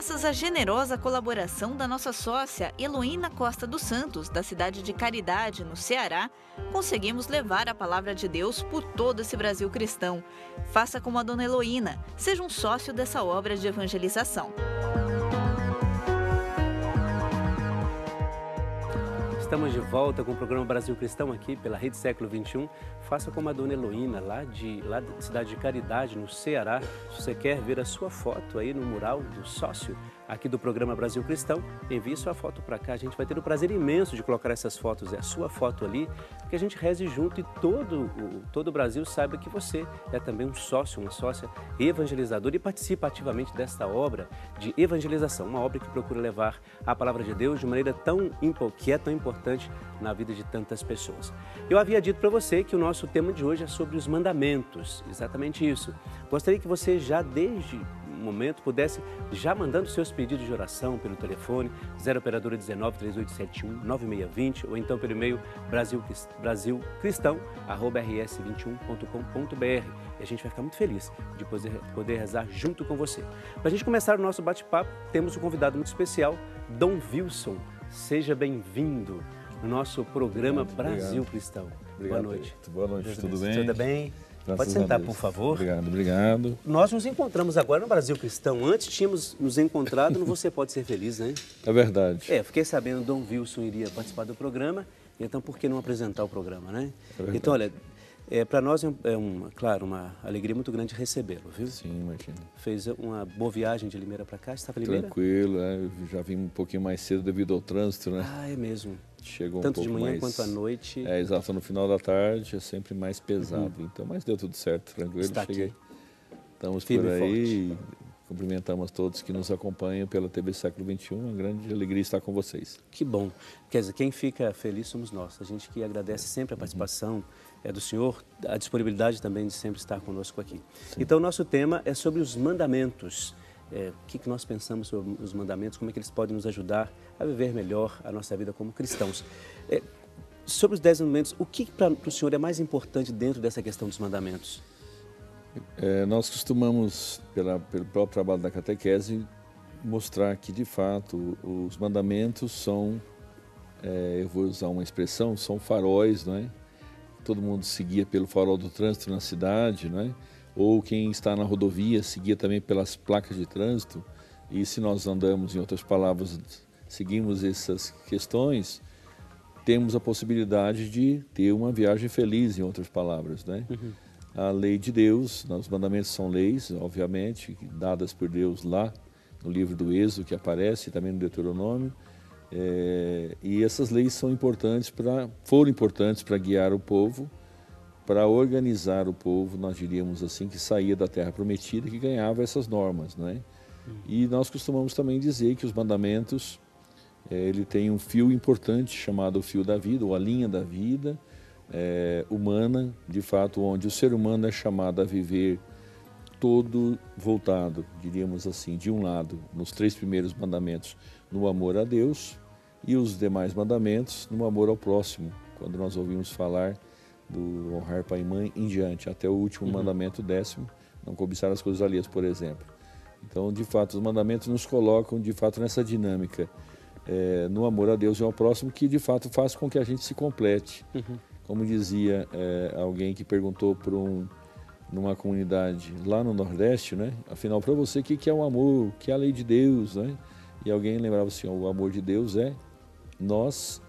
Graças à generosa colaboração da nossa sócia Heloína Costa dos Santos, da cidade de Caridade, no Ceará, conseguimos levar a palavra de Deus por todo esse Brasil cristão. Faça como a dona Heloína, seja um sócio dessa obra de evangelização. Estamos de volta com o programa Brasil Cristão aqui pela Rede Século XXI. Faça como a dona Heloína, lá da cidade de Caridade, no Ceará. Se você quer ver a sua foto aí no mural do sócio aqui do programa Brasil Cristão, envie sua foto para cá. A gente vai ter o prazer imenso de colocar essas fotos, a sua foto ali, que a gente reze junto e todo o Brasil saiba que você é também um sócio, uma sócia evangelizadora e participa ativamente desta obra de evangelização, uma obra que procura levar a palavra de Deus de maneira que é tão importante na vida de tantas pessoas. Eu havia dito para você que o nosso tema de hoje é sobre os mandamentos, exatamente isso. Gostaria que você já desde o momento pudesse já mandando seus pedidos de oração pelo telefone 0 operadora 19 3871 9620 ou então pelo e-mail brasilcristão@rs21.com.br e a gente vai ficar muito feliz de poder rezar junto com você. Para a gente começar o nosso bate-papo, temos um convidado muito especial, Dom Wilson. Seja bem-vindo no nosso programa Brasil Cristão. Obrigado. Boa noite. Boa noite, tudo bem? Tudo bem? Graças Pode sentar, por favor. Obrigado. Nós nos encontramos agora no Brasil Cristão. Antes tínhamos nos encontrado no Você Pode Ser Feliz, né? É verdade. Fiquei sabendo que Dom Wilson iria participar do programa, então por que não apresentar o programa, né? É verdade. Então, olha, para nós claro, uma alegria muito grande recebê-lo, viu? Sim, imagina. Fez uma boa viagem de Limeira para cá, estava em Limeira? Tranquilo, eu já vim um pouquinho mais cedo devido ao trânsito, né? Ah, é mesmo. Chegou Tanto um pouco de manhã mais... quanto à noite. Exato, no final da tarde é sempre mais pesado, então, mas deu tudo certo, tranquilo, Está cheguei. aqui. Estamos Firme por e aí, forte. cumprimentamos todos que nos acompanham pela TV Século XXI, uma grande alegria estar com vocês. Que bom. Quer dizer, quem fica feliz somos nós. A gente que agradece sempre a participação do senhor, a disponibilidade também de sempre estar conosco aqui. Sim. Então, nosso tema é sobre os mandamentos. O que nós pensamos sobre os mandamentos, como é que eles podem nos ajudar a viver melhor a nossa vida como cristãos. Sobre os 10 mandamentos, o que para o senhor é mais importante dentro dessa questão dos mandamentos? Nós costumamos, pelo próprio trabalho da catequese, mostrar que, de fato, os mandamentos são, eu vou usar uma expressão, são faróis, não é? Todo mundo seguia pelo farol do trânsito na cidade, não é? Ou quem está na rodovia seguia também pelas placas de trânsito. E se nós andamos, em outras palavras, seguimos essas questões, temos a possibilidade de ter uma viagem feliz, em outras palavras, né? A lei de Deus, os mandamentos são leis, obviamente, dadas por Deus lá no livro do Êxodo, que aparece, e também no Deuteronômio. E essas leis foram importantes para guiar o povo, para organizar o povo, nós diríamos assim, que saía da terra prometida, que ganhava essas normas, não é? E nós costumamos também dizer que os mandamentos, ele tem um fio importante chamado o fio da vida, ou a linha da vida humana, de fato, onde o ser humano é chamado a viver todo voltado, diríamos assim, de um lado, nos 3 primeiros mandamentos, no amor a Deus, e os demais mandamentos no amor ao próximo, quando nós ouvimos falar do honrar pai e mãe em diante, até o último mandamento, 10º, não cobiçar as coisas alheias, por exemplo. Então, de fato, os mandamentos nos colocam, de fato, nessa dinâmica, no amor a Deus e ao próximo, que, de fato, faz com que a gente se complete. Como dizia alguém que perguntou numa comunidade lá no Nordeste, né? Afinal, para você, o que é o amor? O que é a lei de Deus, né? E alguém lembrava assim, o amor de Deus é nós,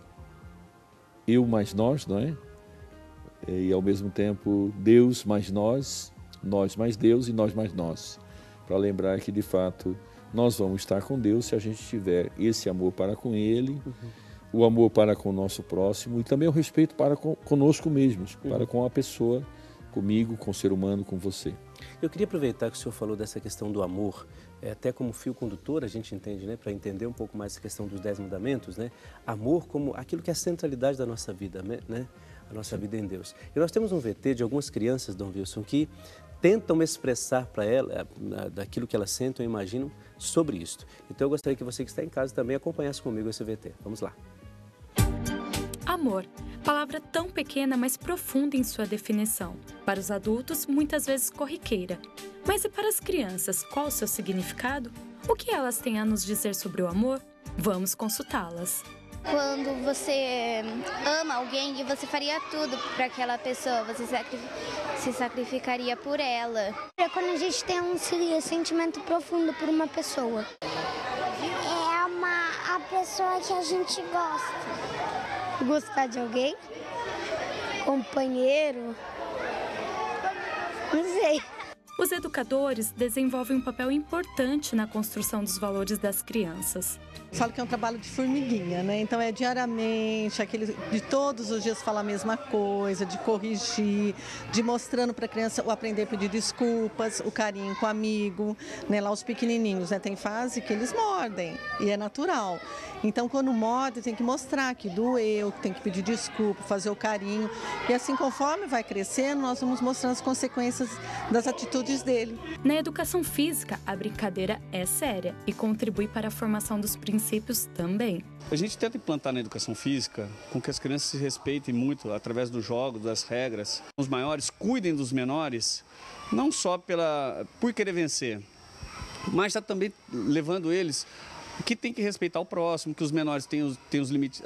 eu mais nós, não é? E ao mesmo tempo Deus mais nós mais Deus e nós mais nós. Para lembrar que de fato nós vamos estar com Deus se a gente tiver esse amor para com Ele, o amor para com o nosso próximo e também o respeito para conosco mesmos, para com a pessoa, comigo, com o ser humano, com você. Eu queria aproveitar que o senhor falou dessa questão do amor, até como fio condutor a gente entende, né, para entender um pouco mais essa questão dos 10 mandamentos, né? Amor como aquilo que é a centralidade da nossa vida, né? A nossa vida em Deus. E nós temos um VT de algumas crianças, Dom Wilson, que tentam expressar para ela, daquilo que elas sentem ou imaginam, sobre isso. Então eu gostaria que você que está em casa também acompanhasse comigo esse VT. Vamos lá. Amor, palavra tão pequena, mas profunda em sua definição. Para os adultos, muitas vezes corriqueira. Mas e para as crianças, qual o seu significado? O que elas têm a nos dizer sobre o amor? Vamos consultá-las. Quando você ama alguém e você faria tudo para aquela pessoa, você se sacrificaria por ela. É quando a gente tem um sentimento profundo por uma pessoa. A pessoa que a gente gosta. Gostar de alguém? Companheiro? Não sei. Os educadores desenvolvem um papel importante na construção dos valores das crianças. Falo que é um trabalho de formiguinha, né? Então é diariamente, de todos os dias falar a mesma coisa, de corrigir, de mostrando para a criança o aprender a pedir desculpas, o carinho com o amigo, né? Lá os pequenininhos, né? Tem fase que eles mordem e é natural. Então quando morde tem que mostrar que doeu, que tem que pedir desculpa, fazer o carinho. E assim conforme vai crescendo, nós vamos mostrando as consequências das atitudes dele. Na educação física, a brincadeira é séria e contribui para a formação dos princípios também. A gente tenta implantar na educação física com que as crianças se respeitem muito através do jogo, das regras. Os maiores cuidem dos menores, não só por querer vencer, mas está também levando eles que tem que respeitar o próximo, que os menores têm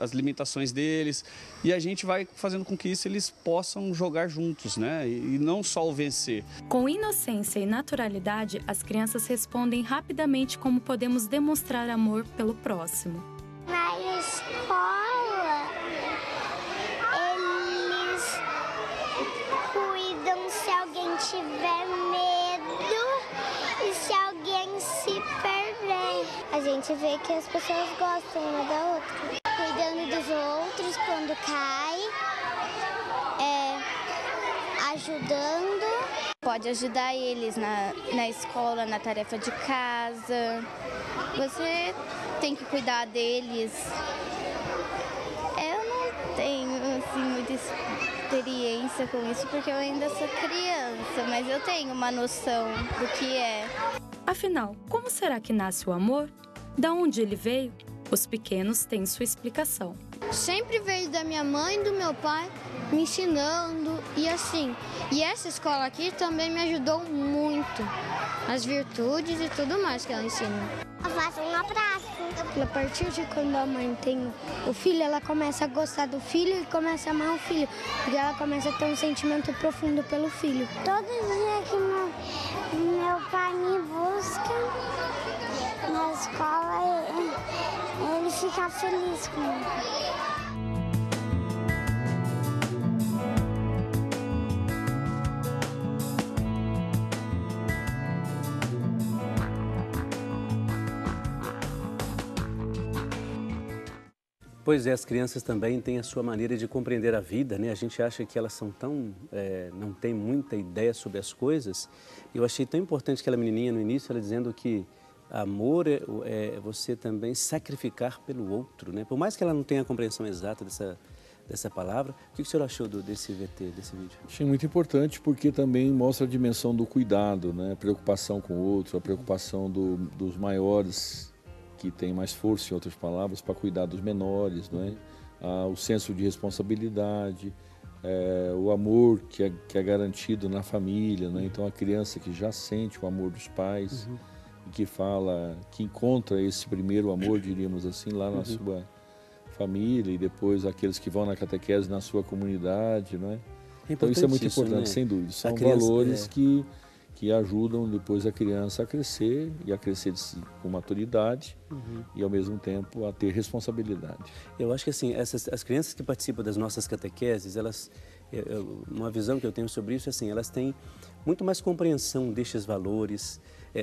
as limitações deles, e a gente vai fazendo com que isso eles possam jogar juntos, né? E não só o vencer. Com inocência e naturalidade, as crianças respondem rapidamente como podemos demonstrar amor pelo próximo. Na escola, eles cuidam se alguém tiver medo e se alguém se perder. A gente vê que as pessoas gostam uma da outra. Cuidando dos outros quando cai, ajudando. Pode ajudar eles na escola, na tarefa de casa. Você tem que cuidar deles. Eu não tenho assim, muita experiência com isso, porque eu ainda sou criança, mas eu tenho uma noção do que é. Afinal, como será que nasce o amor? Da onde ele veio? Os pequenos têm sua explicação. Sempre veio da minha mãe e do meu pai me ensinando e assim. E essa escola aqui também me ajudou muito. As virtudes e tudo mais que ela ensina. Eu faço um abraço. A partir de quando a mãe tem o filho, ela começa a gostar do filho e começa a amar o filho. Porque ela começa a ter um sentimento profundo pelo filho. Todo dia que meu pai me busca na escola, ele fica feliz comigo. Pois é, as crianças também têm a sua maneira de compreender a vida, né? A gente acha que elas são não têm muita ideia sobre as coisas. Eu achei tão importante aquela menininha no início, ela dizendo que amor é você também sacrificar pelo outro, né? Por mais que ela não tenha a compreensão exata dessa palavra, o que o senhor achou desse VT, desse vídeo? Achei muito importante porque também mostra a dimensão do cuidado, né? A preocupação com o outro, a preocupação dos maiores, que tem mais força, em outras palavras, para cuidar dos menores, não é? O senso de responsabilidade, o amor que é garantido na família, né? Então a criança que já sente o amor dos pais, e que encontra esse primeiro amor, diríamos assim, lá na sua família, e depois aqueles que vão na catequese na sua comunidade, não é? Então isso é muito importante, né? Sem dúvida. São valores que ajudam depois a criança a crescer e a crescer com maturidade e ao mesmo tempo a ter responsabilidade. Eu acho que assim, as crianças que participam das nossas catequeses, uma visão que eu tenho sobre isso é assim, elas têm muito mais compreensão destes valores.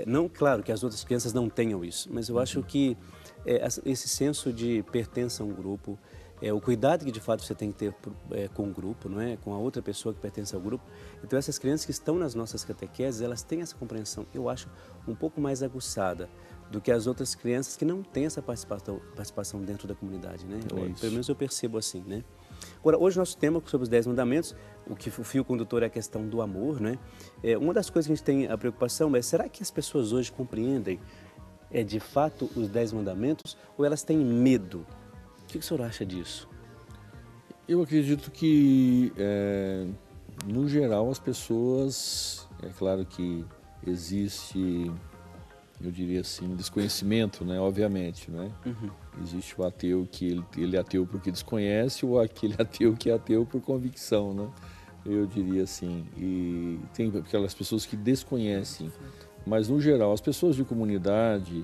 Não, claro que as outras crianças não tenham isso, mas eu acho que esse senso de pertença a um grupo, o cuidado que de fato você tem que ter com o grupo, não é? Com a outra pessoa que pertence ao grupo. Então essas crianças que estão nas nossas catequeses, elas têm essa compreensão, eu acho, um pouco mais aguçada do que as outras crianças que não têm essa participação dentro da comunidade, né? Pelo menos eu percebo assim, né? Agora, hoje nosso tema sobre os 10 mandamentos, o fio condutor é a questão do amor, né? Uma das coisas que a gente tem a preocupação é, será que as pessoas hoje compreendem de fato os 10 mandamentos ou elas têm medo? O que o senhor acha disso? Eu acredito que, no geral, as pessoas... É claro que existe eu diria assim, desconhecimento, né? Obviamente, né? Existe o ateu que ele é ateu porque desconhece, ou aquele ateu que é ateu por convicção, né? Eu diria assim. E tem aquelas pessoas que desconhecem, mas no geral as pessoas de comunidade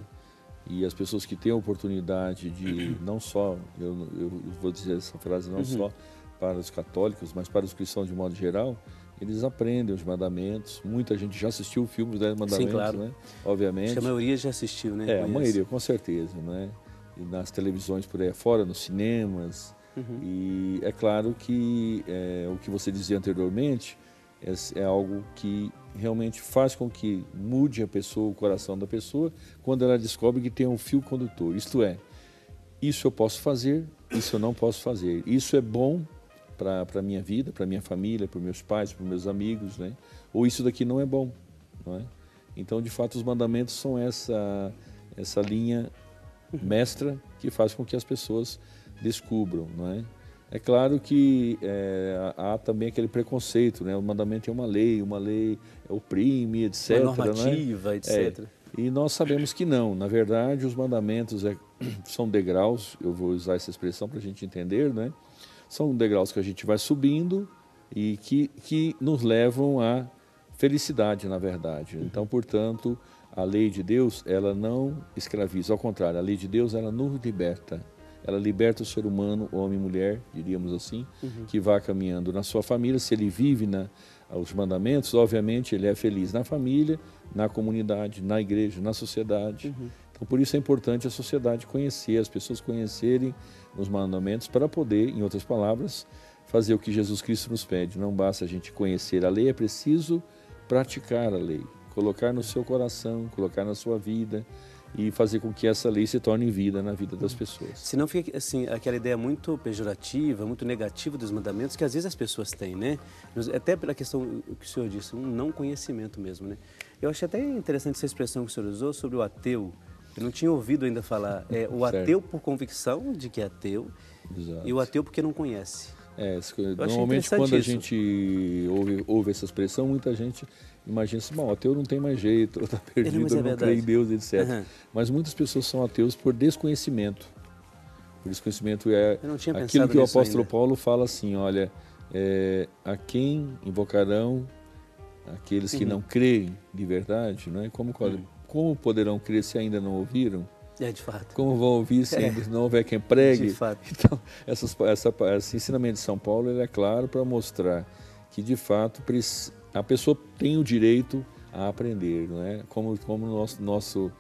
e as pessoas que têm a oportunidade de não só, eu vou dizer essa frase, não só para os católicos, mas para os cristãos de modo geral, eles aprendem os mandamentos. Muita gente já assistiu o filme dos 10 Mandamentos, sim, claro, né? Obviamente. Acho que a maioria já assistiu, né? A maioria, com certeza, né? E nas televisões por aí fora, nos cinemas. E é claro que o que você dizia anteriormente é algo que realmente faz com que mude a pessoa, o coração da pessoa, quando ela descobre que tem um fio condutor. Isto é, isso eu posso fazer, isso eu não posso fazer. Isso é bom para a minha vida, para a minha família, para os meus pais, para os meus amigos, né? Ou isso daqui não é bom, não é? Então, de fato, os mandamentos são essa linha mestra que faz com que as pessoas descubram, não é? É claro que há também aquele preconceito, né? O mandamento é uma lei oprime, etc. Uma normativa, né? Etc. E nós sabemos que não. Na verdade, os mandamentos são degraus, eu vou usar essa expressão para a gente entender, né? São degraus que a gente vai subindo e que nos levam à felicidade, na verdade. Então, portanto, a lei de Deus, ela não escraviza. Ao contrário, a lei de Deus, ela nos liberta. Ela liberta o ser humano, homem e mulher, diríamos assim, que vai caminhando na sua família. Se ele vive os mandamentos, obviamente, ele é feliz na família, na comunidade, na igreja, na sociedade. Então, por isso é importante a sociedade conhecer, as pessoas conhecerem os mandamentos para poder, em outras palavras, fazer o que Jesus Cristo nos pede. Não basta a gente conhecer a lei, é preciso praticar a lei, colocar no seu coração, colocar na sua vida e fazer com que essa lei se torne vida na vida das pessoas. Senão fica assim, aquela ideia muito pejorativa, muito negativa dos mandamentos que às vezes as pessoas têm, né? Até pela questão que o senhor disse, um não conhecimento mesmo, né? Eu achei até interessante essa expressão que o senhor usou sobre o ateu. Eu não tinha ouvido ainda falar. O ateu por convicção de que é ateu. Exato. E o ateu porque não conhece. Normalmente quando a gente ouve essa expressão, muita gente imagina assim, bom, o ateu não tem mais jeito, está perdido, não crê em Deus, etc. Mas muitas pessoas são ateus por desconhecimento. O desconhecimento é aquilo que o apóstolo Paulo fala assim, olha, a quem invocarão aqueles que não creem de verdade, não é? Como poderão crer se ainda não ouviram? De fato. Como vão ouvir se ainda não houver quem pregue? De fato. Então, esse ensinamento de São Paulo ele é claro para mostrar que, de fato, a pessoa tem o direito a aprender, não é? Como no nosso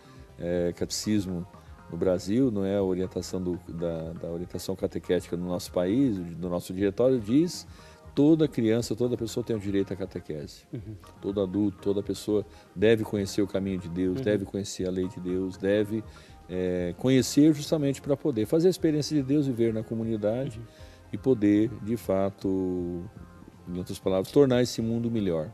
catecismo no Brasil, não é? A orientação da orientação catequética no nosso país, do nosso diretório, diz: toda criança, toda pessoa tem o direito à catequese. Todo adulto, toda pessoa deve conhecer o caminho de Deus, deve conhecer a lei de Deus, deve conhecer justamente para poder fazer a experiência de Deus, viver na comunidade e poder, de fato, em outras palavras, tornar esse mundo melhor,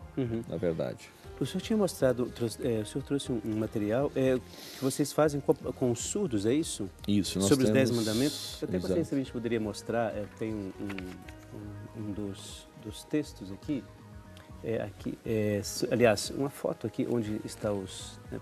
na verdade. O senhor tinha mostrado, o senhor trouxe um material que vocês fazem com os surdos, é isso? Isso. Sobre os 10 mandamentos. Eu até gostaria se a gente poderia mostrar, tem um dos textos aqui, aliás, uma foto aqui onde está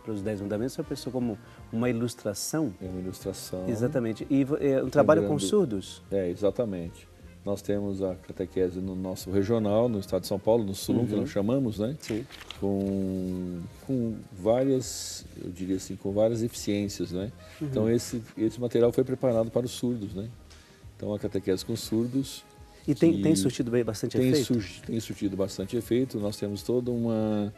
para os 10 mandamentos, você pensou como uma ilustração? É uma ilustração. Exatamente. E um trabalho com surdos? Exatamente. Nós temos a catequese no nosso regional, no estado de São Paulo, no Sulum, que nós chamamos, né? Sim. Com várias, eu diria assim, com várias eficiências, né? Então esse material foi preparado para os surdos, né? Então a catequese com surdos. E tem surtido bastante efeito? Tem surtido bastante efeito. Nós temos toda uma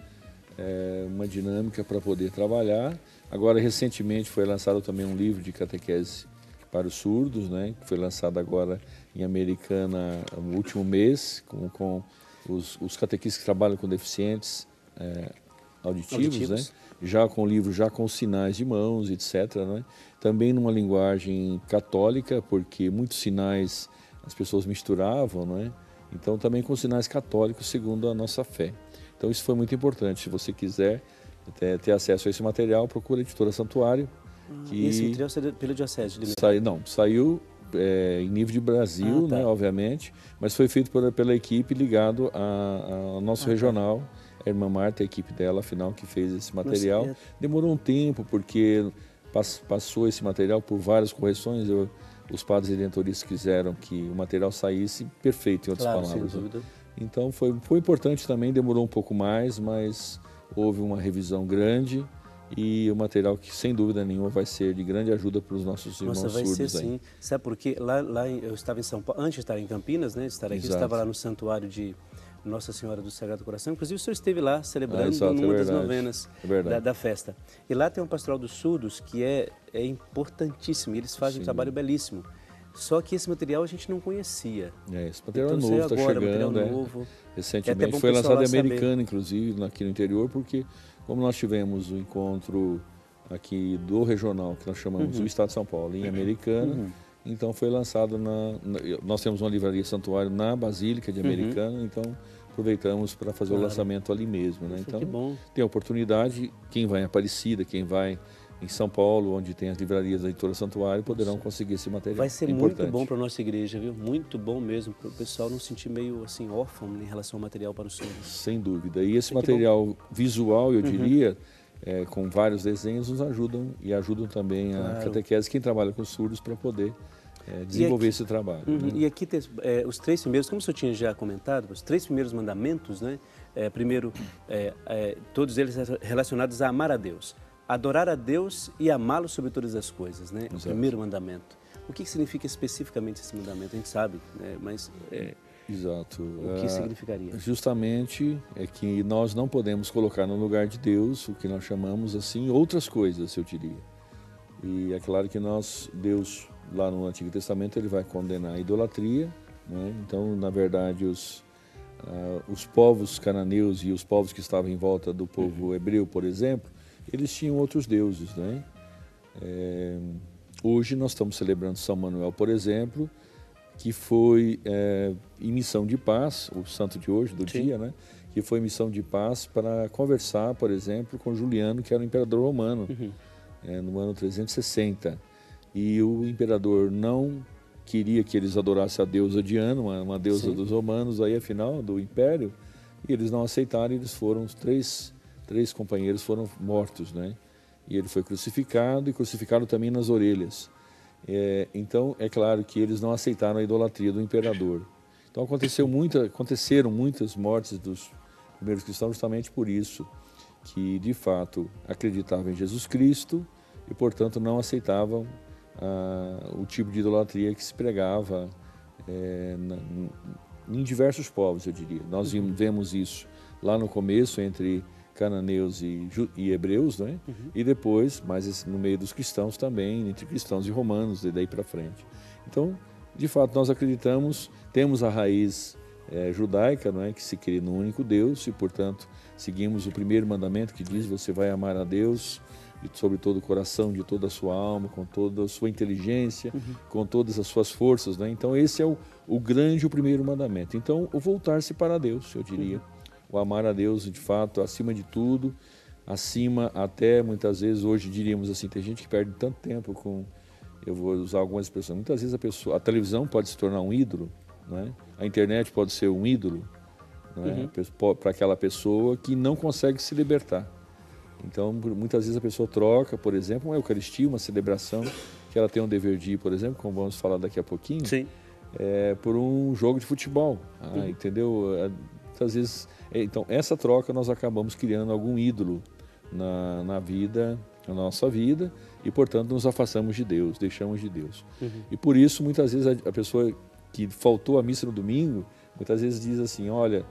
dinâmica para poder trabalhar. Agora, recentemente, foi lançado também um livro de catequese para os surdos, né? Que foi lançado agora em Americana no último mês, com os catequistas que trabalham com deficientes auditivos, né? Já com o livro, já com sinais de mãos, etc. Né? Também numa linguagem católica, porque muitos sinais as pessoas misturavam, não é? Então também com sinais católicos segundo a nossa fé. Então isso foi muito importante. Se você quiser ter acesso a esse material, procure a Editora Santuário. Esse material saiu pela Diocese de Minas? Saiu em nível de Brasil, né, obviamente, mas foi feito pela equipe ligado ao nosso regional, a irmã Marta, a equipe dela, afinal, que fez esse material. Demorou um tempo, porque passou esse material por várias correções. Os padres redentoristas quiseram que o material saísse perfeito, em outras palavras. Sem dúvida. Então foi importante também, demorou um pouco mais, mas houve uma revisão grande e o material que, sem dúvida nenhuma, vai ser de grande ajuda para os nossos irmãos surdos. Nossa, vai ser sim. Sabe por quê? Eu estava em São Paulo, antes de estar em Campinas, né, de estar aqui, eu estava lá no Santuário de Nossa Senhora do Sagrado Coração. Inclusive, o senhor esteve lá celebrando uma das novenas da festa. E lá tem um pastoral dos surdos que é importantíssimo. Eles fazem um trabalho belíssimo. Só que esse material a gente não conhecia. Esse material então, novo está chegando. Material novo. Recentemente foi lançado em Americana, inclusive, aqui no interior, porque como nós tivemos o encontro aqui do regional, que nós chamamos o Estado de São Paulo, em Americana, então foi lançado nós temos uma livraria santuário na Basílica de Americana, então aproveitamos para fazer o lançamento ali mesmo. Né? Então tem a oportunidade, quem vai em Aparecida, quem vai em São Paulo, onde tem as livrarias da Editora Santuário, poderão conseguir esse material. Vai ser muito bom para a nossa igreja, viu? Muito bom mesmo, para o pessoal não se sentir meio assim órfão em relação ao material para os surdos. Sem dúvida. E esse material visual, eu diria, com vários desenhos, nos ajudam e ajudam também a catequese, quem trabalha com surdos, para poder desenvolver esse trabalho. Né? E aqui tem os 3 primeiros, como o senhor tinha já comentado, os 3 primeiros mandamentos, né? Primeiro, todos eles relacionados a amar a Deus. Adorar a Deus e amá-lo sobre todas as coisas, né? O primeiro mandamento. O que significa especificamente esse mandamento? A gente sabe, né? Mas Exato. O que significaria? Justamente é que nós não podemos colocar no lugar de Deus o que nós chamamos assim outras coisas, eu diria. E é claro que Deus lá no Antigo Testamento ele vai condenar a idolatria, né? Então, na verdade, os povos cananeus e os povos que estavam em volta do povo hebreu, por exemplo, eles tinham outros deuses, né? Hoje nós estamos celebrando São Manuel, por exemplo, que foi em missão de paz, o santo de hoje, do dia, né? Que foi em missão de paz para conversar, por exemplo, com Juliano, que era o imperador romano, no ano 360. E o imperador não queria que eles adorassem a deusa Diana, uma deusa dos romanos, aí afinal, do império, e eles não aceitaram, eles foram três companheiros foram mortos, né? E ele foi crucificado e crucificado também nas orelhas. Então, é claro que eles não aceitaram a idolatria do imperador. Então, aconteceram muitas mortes dos primeiros cristãos justamente por isso, que de fato acreditavam em Jesus Cristo e, portanto, não aceitavam o tipo de idolatria que se pregava em diversos povos, eu diria. Nós vemos isso lá no começo entre cananeus e hebreus, né? E depois, mais no meio dos cristãos também, entre cristãos e romanos, e daí para frente. Então, de fato, nós acreditamos, temos a raiz judaica, não é? Que se crê no único Deus e, portanto, seguimos o primeiro mandamento que diz: você vai amar a Deus sobre todo o coração, de toda a sua alma, com toda a sua inteligência, com todas as suas forças, né? Então, esse é o primeiro mandamento. Então, o voltar-se para Deus, eu diria. O amar a Deus, de fato, acima de tudo, acima até, muitas vezes, hoje diríamos assim, tem gente que perde tanto tempo com, eu vou usar algumas expressões, muitas vezes a televisão pode se tornar um ídolo, né? A internet pode ser um ídolo, né? Para aquela pessoa que não consegue se libertar. Então, muitas vezes a pessoa troca, por exemplo, uma Eucaristia, uma celebração, que ela tem um dever de ir, por exemplo, como vamos falar daqui a pouquinho, por um jogo de futebol, entendeu? Muitas vezes, então, essa troca nós acabamos criando algum ídolo na nossa vida e, portanto, nos afastamos de Deus, deixamos de Deus. E por isso, muitas vezes, a pessoa que faltou a missa no domingo, muitas vezes diz assim, olha,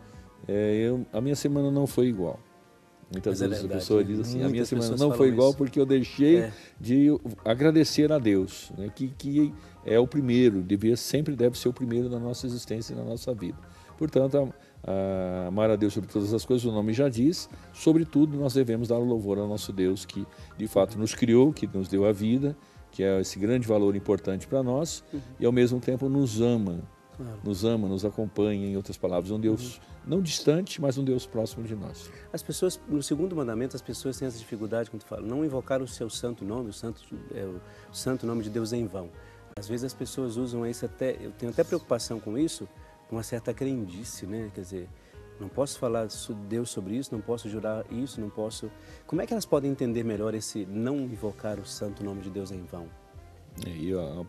a minha semana não foi igual. Muitas vezes a pessoa diz assim, a minha semana não foi igual porque eu deixei de agradecer a Deus, né? Que é o primeiro, sempre deve ser o primeiro na nossa existência e na nossa vida. Portanto, amar a Deus sobre todas as coisas, o nome já diz, sobretudo nós devemos dar o louvor ao nosso Deus que de fato nos criou, que nos deu a vida, que é esse grande valor importante para nós e ao mesmo tempo nos ama, nos acompanha, em outras palavras, um Deus não distante, mas um Deus próximo de nós. As pessoas, no segundo mandamento, as pessoas têm essa dificuldade quando falam, não invocar o seu santo nome, o santo nome de Deus em vão. Às vezes as pessoas usam isso eu tenho até preocupação com isso, uma certa crendice, né? Quer dizer, Não posso falar Deus sobre isso, não posso jurar isso, não posso... Como é que elas podem entender melhor esse não invocar o santo nome de Deus em vão? E o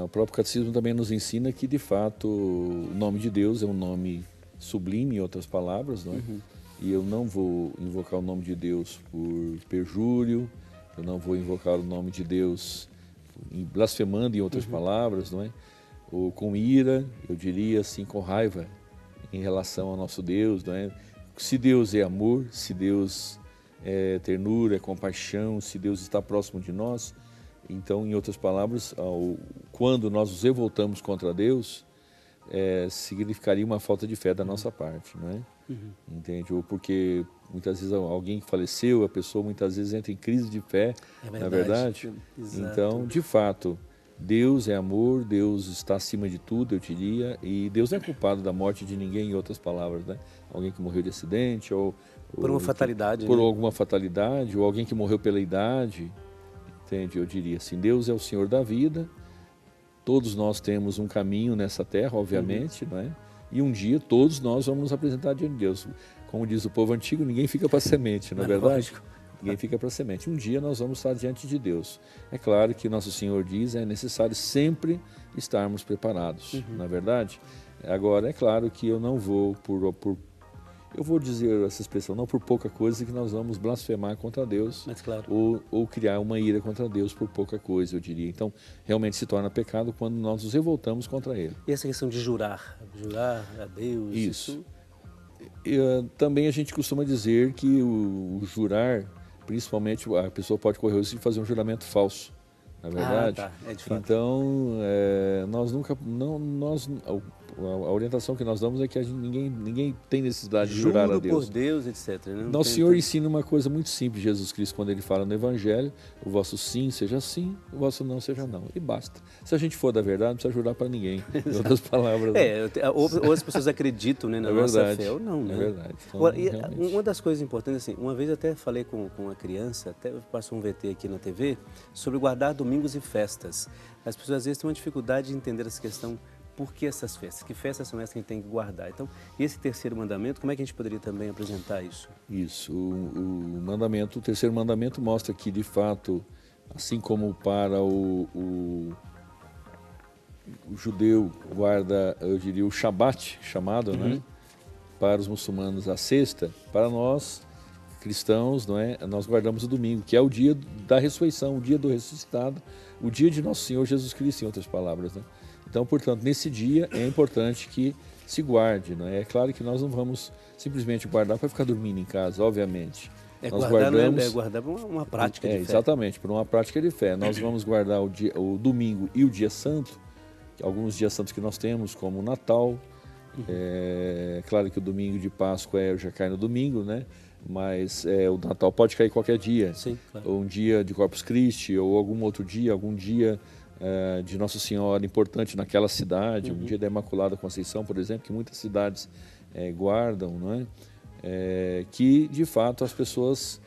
próprio catecismo também nos ensina que, de fato, o nome de Deus é um nome sublime, em outras palavras, não é? E eu não vou invocar o nome de Deus por perjúrio, eu não vou invocar o nome de Deus blasfemando, em outras palavras, não é? Ou com ira, eu diria assim, com raiva em relação ao nosso Deus, não é? Se Deus é amor, se Deus é ternura, é compaixão, se Deus está próximo de nós, então, em outras palavras, quando nós nos revoltamos contra Deus, significaria uma falta de fé da nossa parte, não é? Entende? Ou porque muitas vezes alguém que faleceu, a pessoa muitas vezes entra em crise de fé, na verdade. Então, de fato, Deus é amor, Deus está acima de tudo, eu diria, e Deus não é culpado da morte de ninguém, em outras palavras, né? Alguém que morreu de acidente, ou por uma fatalidade, por alguma fatalidade, ou alguém que morreu pela idade, entende? Eu diria assim, Deus é o Senhor da vida, todos nós temos um caminho nessa terra, obviamente, não é? E um dia todos nós vamos nos apresentar diante de Deus. Como diz o povo antigo, ninguém fica para semente, não é verdade? Ninguém fica para semente. Um dia nós vamos estar diante de Deus. É claro que nosso Senhor diz, é necessário sempre estarmos preparados, não é verdade? Agora, é claro que eu não vou eu vou dizer essa expressão, não por pouca coisa que nós vamos blasfemar contra Deus, mas, claro, ou criar uma ira contra Deus por pouca coisa, eu diria. Então, realmente se torna pecado quando nós nos revoltamos contra Ele. E essa questão de jurar a Deus? Isso. Também a gente costuma dizer que o jurar, principalmente, a pessoa pode correr o risco de fazer um juramento falso, na verdade. De fato. Então, nós nunca... A orientação que nós damos é que ninguém tem necessidade de jurar a Deus. Por Deus, etc. Né? Nosso Senhor ensina uma coisa muito simples, Jesus Cristo, quando Ele fala no Evangelho, o vosso sim seja sim, o vosso não seja não. E basta. Se a gente for da verdade, não precisa jurar para ninguém. Em outras palavras. Ou as pessoas acreditam, né, na nossa fé, ou não. Né? É verdade. Então, uma das coisas importantes, assim, uma vez eu até falei com uma criança, até passou um VT aqui na TV, sobre guardar domingos e festas. As pessoas às vezes têm uma dificuldade de entender essa questão. Por que essas festas? Que festas são essas que a gente tem que guardar? Então, esse terceiro mandamento, como é que a gente poderia também apresentar isso? Isso. O terceiro mandamento mostra que, de fato, assim como para o judeu guarda, eu diria, o Shabat, chamado, né? Para os muçulmanos a sexta, para nós, cristãos, não é? Nós guardamos o domingo, que é o dia da ressurreição, o dia do ressuscitado, o dia de nosso Senhor Jesus Cristo, em outras palavras, né? Então, portanto, nesse dia é importante que se guarde, não é? É claro que nós não vamos simplesmente guardar para ficar dormindo em casa, obviamente. Nós guardar uma prática de fé. Exatamente, por uma prática de fé. Nós vamos guardar o domingo e o dia santo, alguns dias santos que nós temos, como o Natal. É claro que o domingo de Páscoa já cai no domingo, né? Mas o Natal pode cair qualquer dia. Sim, claro. Ou um dia de Corpus Christi, ou algum outro dia, algum dia de Nossa Senhora importante naquela cidade, um dia da Imaculada Conceição, por exemplo, que muitas cidades guardam, não é? Que de fato as pessoas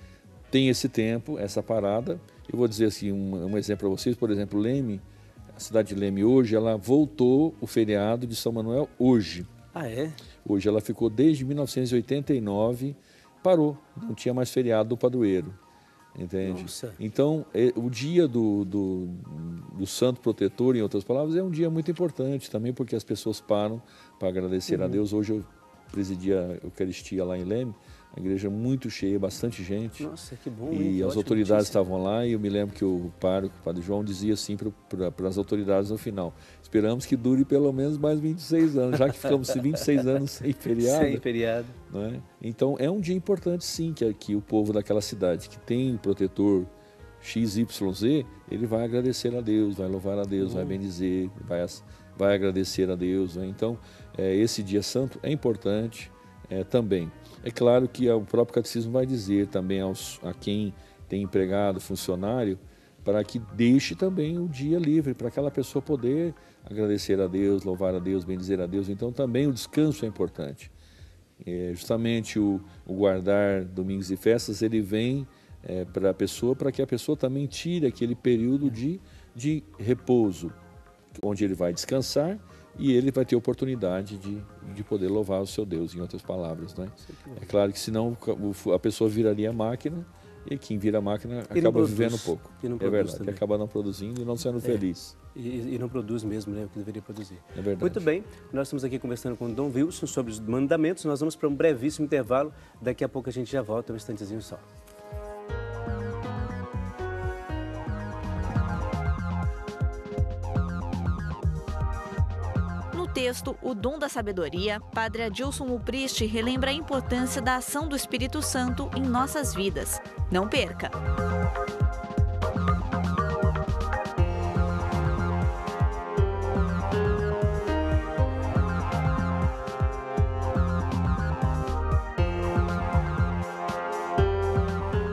têm esse tempo, essa parada. Eu vou dizer assim, um exemplo para vocês, por exemplo, Leme, a cidade de Leme hoje, ela voltou o feriado de São Manuel hoje. Ah, é? Hoje ela ficou desde 1989, parou, não tinha mais feriado do padroeiro. Entende? Nossa. Então, o dia do Santo Protetor, em outras palavras, é um dia muito importante também, porque as pessoas param para agradecer a Deus. Hoje eu presidi a Eucaristia lá em Leme, a igreja muito cheia, bastante gente. Nossa, que bom. E as autoridades estavam lá, e eu me lembro que o Padre João dizia assim para as autoridades no final: esperamos que dure pelo menos mais 26 anos, já que ficamos 26 anos sem feriado. Sem feriado. Não é? Então, é um dia importante, sim, que o povo daquela cidade, que tem protetor XYZ, ele vai agradecer a Deus, vai louvar a Deus, vai bendizer, vai agradecer a Deus. Né? Então, esse dia santo é importante também. É claro que o próprio catecismo vai dizer também a quem tem empregado, funcionário, para que deixe também o dia livre, para aquela pessoa poder agradecer a Deus, louvar a Deus, bendizer a Deus. Então também o descanso é importante. Justamente o guardar domingos e festas, ele vem para a pessoa, para que a pessoa também tire aquele período de repouso, onde ele vai descansar e ele vai ter oportunidade de poder louvar o seu Deus, em outras palavras, né? É claro que senão a pessoa viraria máquina, e quem vira máquina acaba vivendo pouco. É verdade, que acaba não produzindo e não sendo feliz. E não produz mesmo, né, o que deveria produzir. É verdade. Muito bem, nós estamos aqui conversando com o Dom Wilson sobre os mandamentos. Nós vamos para um brevíssimo intervalo. Daqui a pouco a gente já volta, um instantezinho só. No texto O Dom da Sabedoria, Padre Adilson Upriste relembra a importância da ação do Espírito Santo em nossas vidas. Não perca!